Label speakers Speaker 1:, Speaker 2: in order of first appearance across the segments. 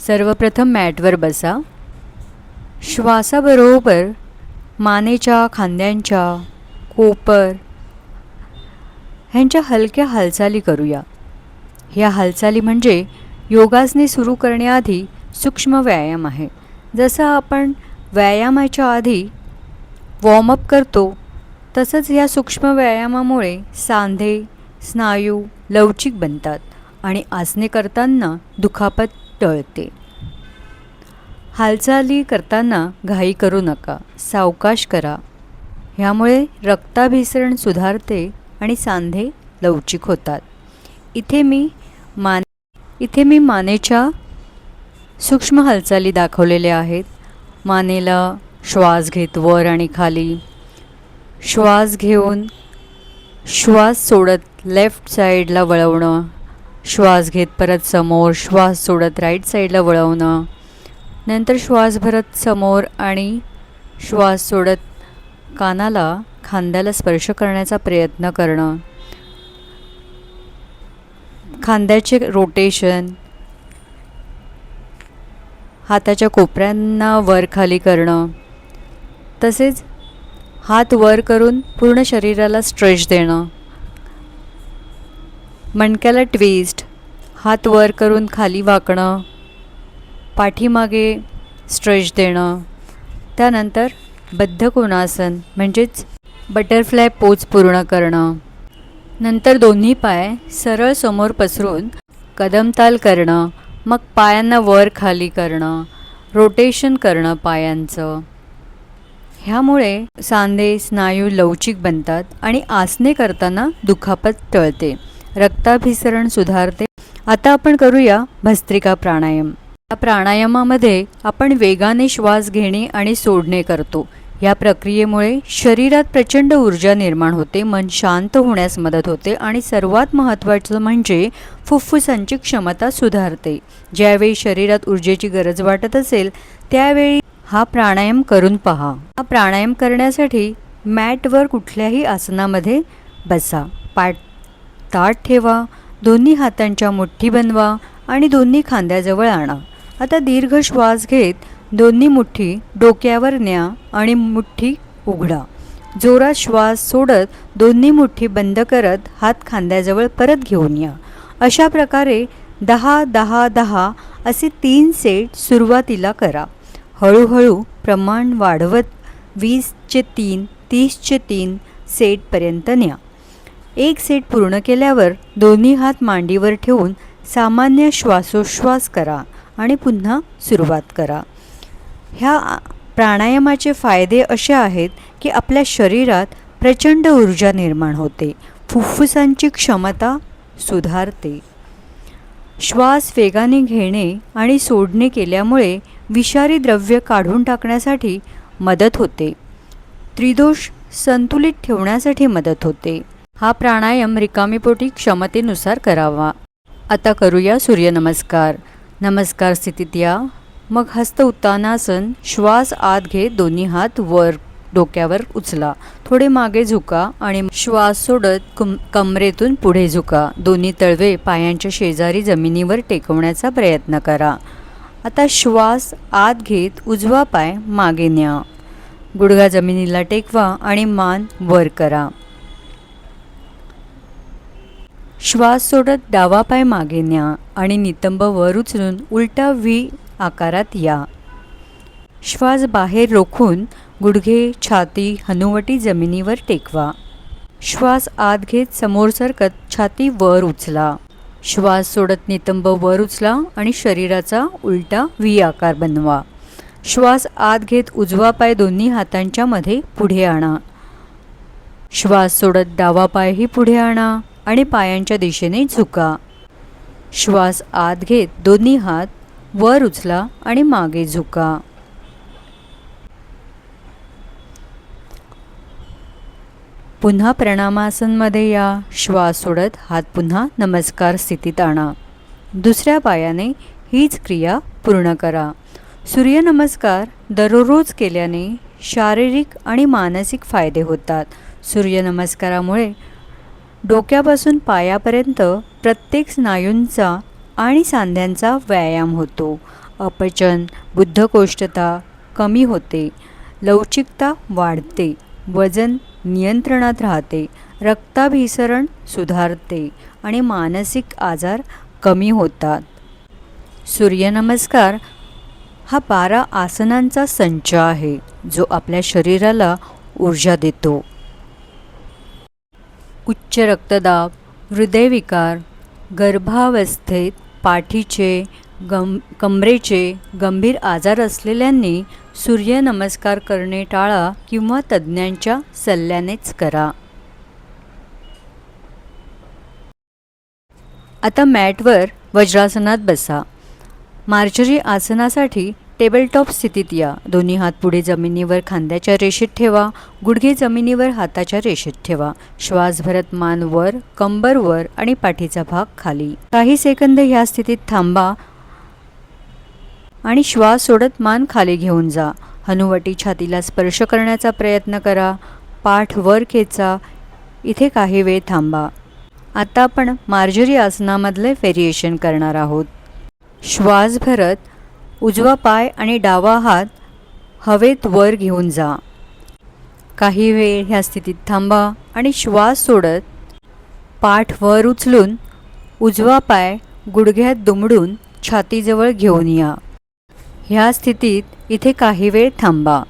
Speaker 1: सर्वप्रथम मॅटवर बसा. श्वासाबरोबर मानेच्या, खांद्यांच्या, कोपर ह्यांच्या हलक्या हालचाली करूया. ह्या हालचाली म्हणजे योगासने सुरू करण्याआधी सूक्ष्म व्यायाम आहे. जसं आपण व्यायामाच्या आधी वॉर्मअप करतो तसंच या सूक्ष्म व्यायामामुळे सांधे, स्नायू लवचिक बनतात आणि आसने करताना दुखापत टळते. हालचाली करताना घाई करू नका, सावकाश करा. ह्यामुळे रक्ताभिसरण सुधारते आणि सांधे लवचिक होतात. इथे मी मानेच्या सूक्ष्म हालचाली दाखवलेल्या आहेत. मानेला श्वास घेत वर आणि खाली, श्वास घेऊन श्वास सोडत लेफ्ट साईडला वळवणं, श्वास घेत परत समोर, श्वास सोडत राईट साईडला वळवणं, नंतर श्वास भरत समोर आणि श्वास सोडत कानाला, खांद्याला स्पर्श करण्याचा प्रयत्न करणं, खांद्याचे रोटेशन, हाताच्या कोपऱ्यांना वर खाली करणं, तसेच हात वर करून पूर्ण शरीराला स्ट्रेच देणं, मणक्याला ट्विस्ट, हात वर करून खाली वाकणं, पाठीमागे स्ट्रेच देणं, त्यानंतर बद्ध कोणासन म्हणजेच बटरफ्लाय पोज पूर्ण करणं, नंतर दोन्ही पाय सरळ समोर पसरून कदमताल करणं, मग पायांना वर खाली करणं, रोटेशन करणं पायांचं. ह्यामुळे सांधे, स्नायू लवचिक बनतात आणि आसने करताना दुखापत टळते, रक्ताभिसरण सुधारते. आता आपण करूया भस्त्रिका प्राणायाम. या प्राणायामामध्ये आपण वेगाने श्वास घेणे आणि सोडणे करतो. या प्रक्रियेमुळे शरीरात प्रचंड ऊर्जा निर्माण होते, मन शांत होण्यास मदत होते आणि सर्वात महत्त्वाचं म्हणजे फुफ्फुसांची क्षमता सुधारते. ज्यावेळी शरीरात ऊर्जेची गरज वाटत असेल त्यावेळी हा प्राणायाम करून पहा. हा प्राणायाम करण्यासाठी मॅटवर कुठल्याही आसनामध्ये बसा. पाठ ताठ ठेवा, दोन्ही हातांच्या मुठ्ठी बनवा आणि दोन्ही खांद्याजवळ आणा. आता दीर्घ श्वास घेत दोन्ही मुठ्ठी डोक्यावर न्या आणि मुठ्ठी उघडा. जोरात श्वास सोडत दोन्ही मुठ्ठी बंद करत हात खांद्याजवळ परत घेऊन या. अशा प्रकारे 10-10-10 असे 3 सेट सुरुवातीला करा. हळूहळू प्रमाण वाढवत 20चे 3, 30चे 3 सेटपर्यंत न्या. एक सेट पूर्ण केल्यावर दोन्ही हात मांडीवर ठेवून सामान्य श्वासोच्छ्वास करा आणि पुन्हा सुरुवात करा. ह्या प्राणायामाचे फायदे असे आहेत की आपल्या शरीरात प्रचंड ऊर्जा निर्माण होते, फुफ्फुसांची क्षमता सुधारते. श्वास वेगाने घेणे आणि सोडणे केल्यामुळे विषारी द्रव्य काढून टाकण्यासाठी मदत होते. त्रिदोष संतुलित ठेवण्यासाठी मदत होते. हा प्राणायाम रिकामीपोटी क्षमतेनुसार करावा. आता करूया सूर्यनमस्कार. नमस्कार स्थितीत या. मग हस्त उत्तानासन. श्वास आत घेत दोन्ही हात वर डोक्यावर उचला, थोडे मागे झुका आणि श्वास सोडत कमरेतून पुढे झुका. दोन्ही तळवे पायांच्या शेजारी जमिनीवर टेकवण्याचा प्रयत्न करा. आता श्वास आत घेत उजवा पाय मागे न्या, गुडघा जमिनीला टेकवा आणि मान वर करा. श्वास सोडत डावा पाय मागे न्या आणि नितंब वर उचलून उलटा व्ही आकारात या. श्वास बाहेर रोखून गुडघे, छाती, हनुवटी जमिनीवर टेकवा. श्वास आत घेत समोर सरकत छाती वर उचला. श्वास सोडत नितंब वर उचला आणि शरीराचा उलटा व्ही आकार बनवा. श्वास आत घेत उजवा पाय दोन्ही हातांच्या मध्ये पुढे आणा. श्वास सोडत डावा पायही पुढे आणा आणि पायांच्या दिशेने झुका. श्वास आत घेत दोन्ही हात वर उचला आणि मागे झुका. पुन्हा प्रणामासनमध्ये या. श्वास सोडत हात पुन्हा नमस्कार स्थितीत आणा. दुसऱ्या पायाने हीच क्रिया पूर्ण करा. सूर्यनमस्कार दररोज केल्याने शारीरिक आणि मानसिक फायदे होतात. सूर्यनमस्कारामुळे डोक्यापासून पायापर्यंत प्रत्येक स्नायूंचा आणि सांध्यांचा व्यायाम होतो अपचन, बद्धकोष्ठता कमी होते, लवचिकता वाढते, वजन नियंत्रणात राहते, रक्ताभिसरण सुधारते आणि मानसिक आजार कमी होतात. सूर्यनमस्कार हा 12 आसनांचा संच आहे जो आपल्या शरीराला ऊर्जा देतो. उच्च रक्तदाब, हृदयविकार, गर्भावस्थेत पाठीचे कमरेचे गंभीर आजार असलेल्यांनी सूर्यनमस्कार करणे टाळा किंवा तज्ज्ञांच्या सल्ल्यानेच करा. आता मॅटवर वज्रासनात बसा. मार्जरी आसनासाठी टेबलटॉप स्थितीत या. दोन्ही हात पुढे जमिनीवर खांद्याच्या रेषेत ठेवा. गुडघे जमिनीवर हाताच्या रेषेत ठेवा. श्वास भरत मान वर, कंबर वर आणि पाठीचा भाग खाली. काही सेकंद ह्या स्थितीत थांबा आणि श्वास सोडत मान खाली घेऊन जा. हनुवटी छातीला स्पर्श करण्याचा प्रयत्न करा. पाठ वर खेचा. इथे काही वेळ थांबा. आता आपण मार्जरी आसनामधले व्हेरिएशन करणार आहोत. श्वास भरत उजवा पाय आणि डावा हात हवेत वर घेऊन जा. काही वेळ ह्या स्थितीत थांबा आणि श्वास सोडत पाठ वर उचलून उजवा पाय गुडघ्यात दुमडून छातीजवळ घेऊन या. ह्या स्थितीत इथे काही वेळ थांबा.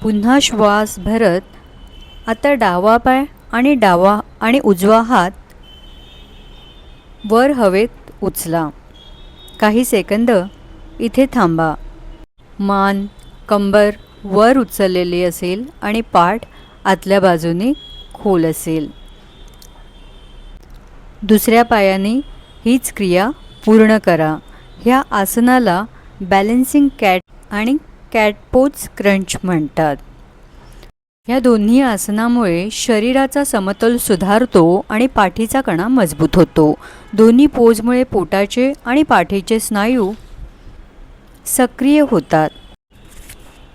Speaker 1: पुन्हा श्वास भरत आता डावा पाय आणि उजवा हात वर हवेत उचला. काही सेकंद इथे थांबा. मान कंबर वर उचललेली असेल आणि पाठ आतल्या बाजूने खोल असेल. दुसऱ्या पायाने हीच क्रिया पूर्ण करा. ह्या आसनाला बॅलन्सिंग कॅट आणि कॅट पोज क्रंच म्हणतात. ह्या दोन्ही आसनामुळे शरीराचा समतोल सुधारतो आणि पाठीचा कणा मजबूत होतो. दोन्ही पोजमुळे पोटाचे आणि पाठीचे स्नायू सक्रिय होतात.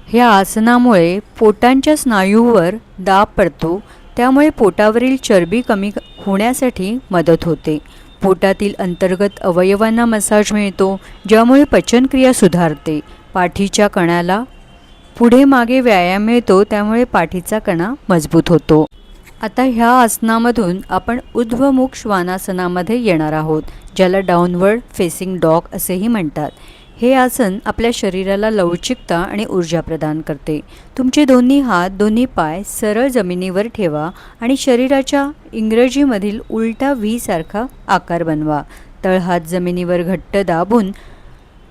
Speaker 1: ह्या आसनामुळे पोटांच्या स्नायूवर दाब पडतो, त्यामुळे पोटावरील चरबी कमी होण्यासाठी मदत होते. पोटातील अंतर्गत अवयवांना मसाज मिळतो, ज्यामुळे पचनक्रिया सुधारते. पाठीच्या कण्याला पुढे मागे व्यायाम मिळतो, त्यामुळे पाठीचा कणा मजबूत होतो. आता ह्या आसनामधून आपण ऊर्ध्वमुख श्वानासनामध्ये येणार आहोत, ज्याला डाऊनवर्ड फेसिंग डॉग असेही म्हणतात. हे आसन आपल्या शरीराला लवचिकता आणि ऊर्जा प्रदान करते. तुमचे दोन्ही हात दोन्ही पाय सरळ जमिनीवर ठेवा आणि शरीराच्या इंग्रजीमधील उलटा व्ही सारखा आकार बनवा. तळहात जमिनीवर घट्ट दाबून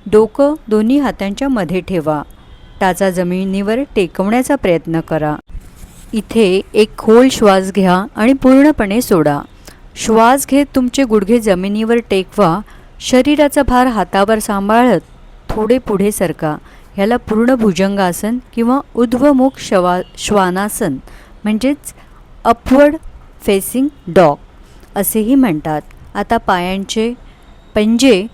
Speaker 1: डोकं दोन्ही हातांच्या मध्ये ठेवा. टाचा जमिनीवर टेकवण्याचा प्रयत्न करा. इथे एक खोल श्वास घ्या आणि पूर्णपणे सोडा. श्वास घेत तुमचे गुडघे जमिनीवर टेकवा. शरीराचा भार हातावर सांभाळत थोडे पुढे सरका. ह्याला पूर्ण भुजंगासन किंवा ऊर्ध्वमुख श्वानासन म्हणजेच अपवर्ड फेसिंग डॉग असेही म्हणतात. आता पायांचे पंजे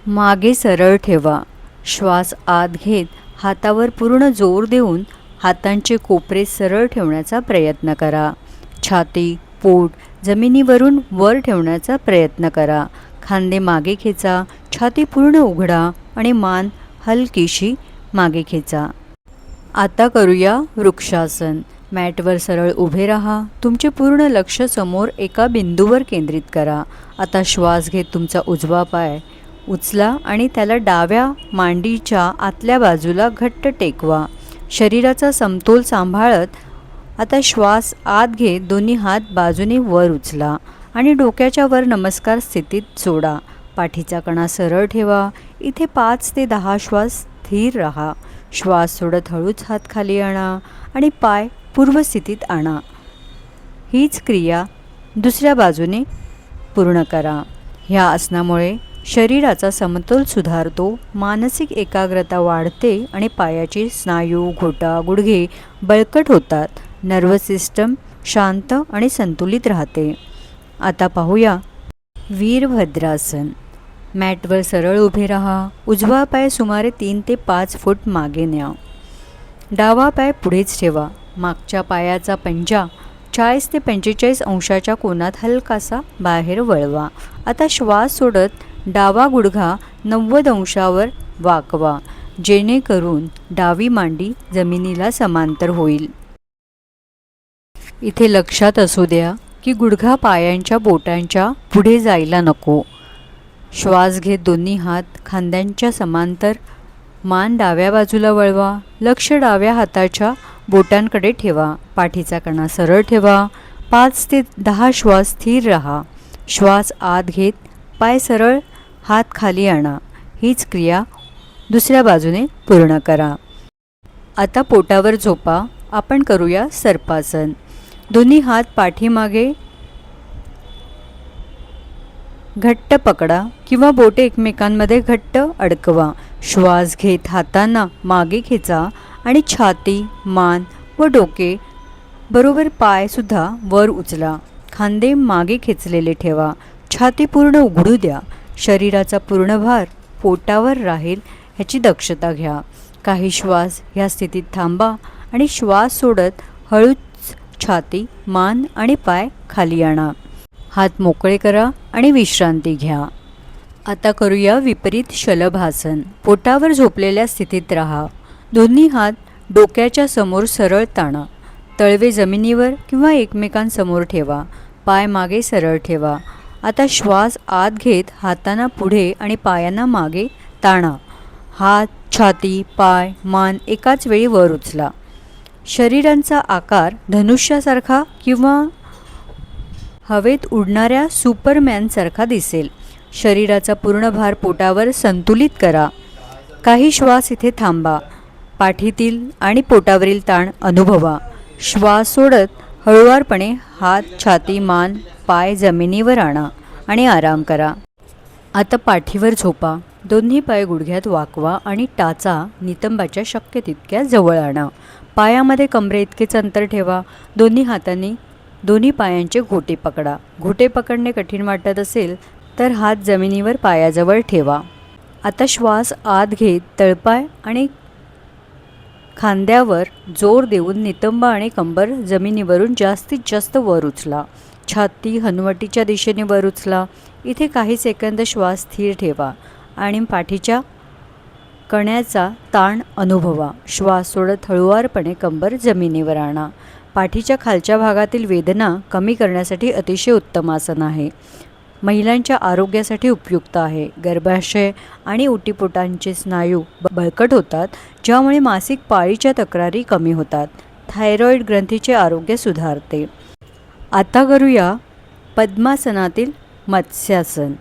Speaker 1: मागे सरळ ठेवा. श्वास आत घेत हातावर पूर्ण जोर देऊन हातांचे कोपरे सरळ ठेवण्याचा प्रयत्न करा. छाती पोट जमिनीवरून वर ठेवण्याचा प्रयत्न करा. खांदे मागे खेचा. छाती पूर्ण उघडा आणि मान हलकीशी मागे खेचा. आता करूया वृक्षासन. मॅटवर सरळ उभे राहा. तुमचे पूर्ण लक्ष समोर एका बिंदूवर केंद्रित करा. आता श्वास घेत तुमचा उजवा पाय उचला आणि त्याला डाव्या मांडीच्या आतल्या बाजूला घट्ट टेकवा. शरीराचा समतोल सांभाळत आता श्वास आत घेत दोन्ही हात बाजूने वर उचला आणि डोक्याच्या वर नमस्कार स्थितीत सोडा. पाठीचा कणा सरळ ठेवा. इथे 5 ते 10 श्वास स्थिर राहा. श्वास सोडत हळूच हात खाली आणा आणि पाय पूर्वस्थितीत आणा. हीच क्रिया दुसऱ्या बाजूने पूर्ण करा. ह्या आसनामुळे शरीराचा समतोल सुधारतो, मानसिक एकाग्रता वाढते आणि पायाचे स्नायू घोटा गुडघे बळकट होतात. नर्वस सिस्टम शांत आणि संतुलित राहते. आता पाहूया वीरभद्रासन. मॅटवर सरळ उभे राहा. उजवा पाय सुमारे 3 ते 5 फूट मागे न्या. डावा पाय पुढेच ठेवा. मागच्या पायाचा पंजा 40 ते 45 अंशाच्या कोनात हलकासा बाहेर वळवा. आता श्वास सोडत डावा गुडघा 90 अंशावर वाकवा, जेणेकरून डावी मांडी जमिनीला समांतर होईल. इथे लक्षात असू द्या की गुडघा पायांच्या बोटांच्या पुढे जायला नको. श्वास घेत दोन्ही हात खांद्यांच्या समांतर, मान डाव्या बाजूला वळवा. लक्ष डाव्या हाताच्या बोटांकडे ठेवा. पाठीचा कणा सरळ ठेवा. 5 ते 10 श्वास स्थिर राहा. श्वास आत घेत पाय सरळ, हात खाली आणा. हीच क्रिया दुसऱ्या बाजूने पूर्ण करा. आता पोटावर झोपा. आपण करूया सर्पासन. दोन्ही हात पाठीमागे घट्ट पकडा किंवा बोटे एकमेकांमध्ये घट्ट अडकवा. श्वास घेत हातांना मागे खेचा आणि छाती, मान व डोके बरोबर पायसुद्धा वर उचला. खांदे मागे खेचलेले ठेवा. छाती पूर्ण उघडू द्या. शरीराचा पूर्ण भार पोटावर राहील ह्याची दक्षता घ्या. काही श्वास ह्या स्थितीत थांबा आणि श्वास सोडत हळूच छाती, मान आणि पाय खाली आणा. हात मोकळे करा आणि विश्रांती घ्या. आता करूया विपरीत शलभासन. पोटावर झोपलेल्या स्थितीत राहा. दोन्ही हात डोक्याच्या समोर सरळ ताणा. तळवे जमिनीवर किंवा एकमेकांसमोर ठेवा. पाय मागे सरळ ठेवा. आता श्वास आत घेत हातांना पुढे आणि पायांना मागे ताणा. हात, छाती, पाय, मान एकाच वेळी वर उचला. शरीरांचा आकार धनुष्यासारखा किंवा हवेत उडणाऱ्या सुपरमॅनसारखा दिसेल. शरीराचा पूर्ण भार पोटावर संतुलित करा. काही श्वास इथे थांबा. पाठीतील आणि पोटावरील ताण अनुभवा. श्वास सोडत हळुवारपणे हात, छाती, मान, पाय जमिनीवर आणा आणि आराम करा. आता पाठीवर झोपा. दोन्ही पाय गुडघ्यात वाकवा आणि टाचा नितंबाच्या शक्य तितक्या जवळ आणा. पायामध्ये कमरेइतकेच अंतर ठेवा. दोन्ही हातांनी दोन्ही पायांचे घोटे पकडा. घोटे पकडणे कठीण वाटत असेल तर हात जमिनीवर पायाजवळ ठेवा. आता श्वास आत घेत तळपाय आणि खांद्यावर जोर देऊन नितंब आणि कंबर जमिनीवरून जास्तीत जास्त वर उचला. छाती हनुवटीच्या दिशेने वर उचला. इथे काही सेकंद श्वास स्थिर ठेवा आणि पाठीच्या कण्याचा ताण अनुभवा. श्वास सोडत हळुवारपणे कंबर जमिनीवर आणा. पाठीच्या खालच्या भागातील वेदना कमी करण्यासाठी अतिशय उत्तम आसन आहे. महिलांच्या आरोग्यासाठी उपयुक्त आहे. गर्भाशय आणि ओटीपोटांचे स्नायू बळकट होतात, ज्यामुळे मासिक पाळीच्या तक्रारी कमी होतात. थायरॉईड ग्रंथीचे आरोग्य सुधारते. आता करूया पद्मासनातील मत्स्यासन.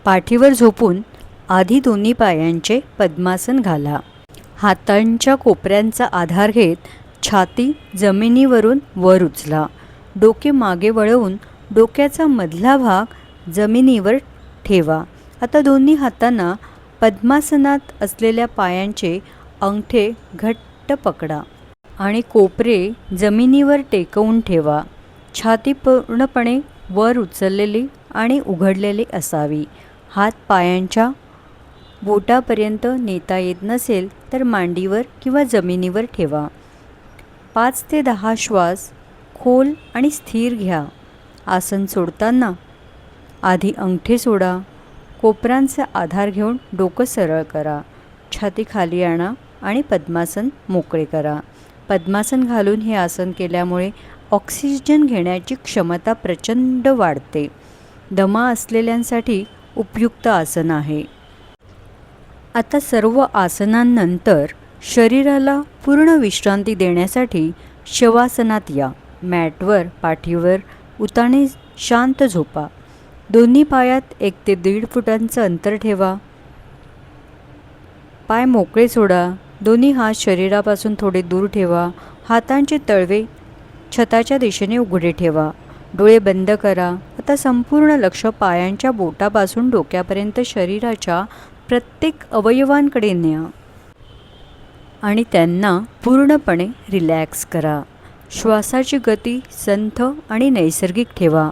Speaker 1: पाठीवर झोपून आधी दोन्ही पायांचे पद्मासन घाला. हातांच्या कोपऱ्यांचा आधार घेत छाती जमिनीवरून वर उचला. डोके मागे वळवून डोक्याचा मधला भाग जमिनीवर ठेवा. आता दोन्ही हातांना पद्मासनात असलेल्या पायांचे अंगठे घट्ट पकडा आणि कोपरे जमिनीवर टेकवून ठेवा. छाती पूर्णपणे वर उचललेली आणि उघडलेली असावी. हात पायांच्या बोटापर्यंत नेता येत नसेल तर मांडीवर किंवा जमिनीवर ठेवा. 5 ते 10 श्वास खोल आणि स्थिर घ्या. आसन सोडताना आधी अंगठे सोडा. कोपरांचा आधार घेऊन डोकं सरळ करा. छाती खाली आणा आणि पद्मासन मोकळे करा. पद्मासन घालून हे आसन केल्यामुळे ऑक्सिजन घेण्याची क्षमता प्रचंड वाढते. दमा असलेल्यांसाठी उपयुक्त आसन आहे. आता सर्व आसनांनंतर शरीराला पूर्ण विश्रांती देण्यासाठी शवासनात या. मॅटवर पाठीवर उताने शांत झोपा. दोन्ही पायात 1 ते 1.5 फुटांचं अंतर ठेवा. पाय मोकळे सोडा. दोन्ही हात शरीरापासून थोडे दूर ठेवा. हातांचे तळवे छताच्या दिशेने उघडे ठेवा. डोळे बंद करा. आता संपूर्ण लक्ष पायांच्या बोटापासून डोक्यापर्यंत शरीराच्या प्रत्येक अवयवांकडे न्या आणि त्यांना पूर्णपणे रिलॅक्स करा. श्वासाची गती संथ आणि नैसर्गिक ठेवा.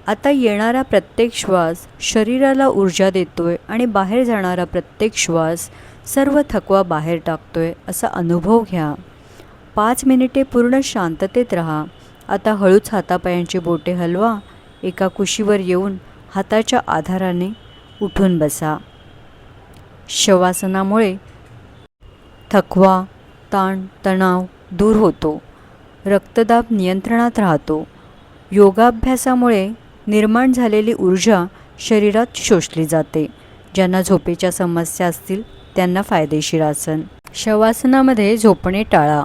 Speaker 1: आता येणारा प्रत्येक श्वास शरीराला ऊर्जा देतोय आणि बाहेर जाणारा प्रत्येक श्वास सर्व थकवा बाहेर टाकतोय असा अनुभव घ्या. 5 मिनिटे पूर्ण शांततेत राहा. आता हळूच हातापायांची बोटे हलवा. एका कुशीवर येऊन हाताच्या आधाराने उठून बसा. शवासनामुळे थकवा, ताण, तणाव दूर होतो. रक्तदाब नियंत्रणात राहतो. योगाभ्यासामुळे निर्माण झालेली ऊर्जा शरीरात शोषली जाते. ज्यांना झोपेच्या समस्या असतील त्यांना फायदेशीर आसन. शवासनामध्ये झोपणे टाळा.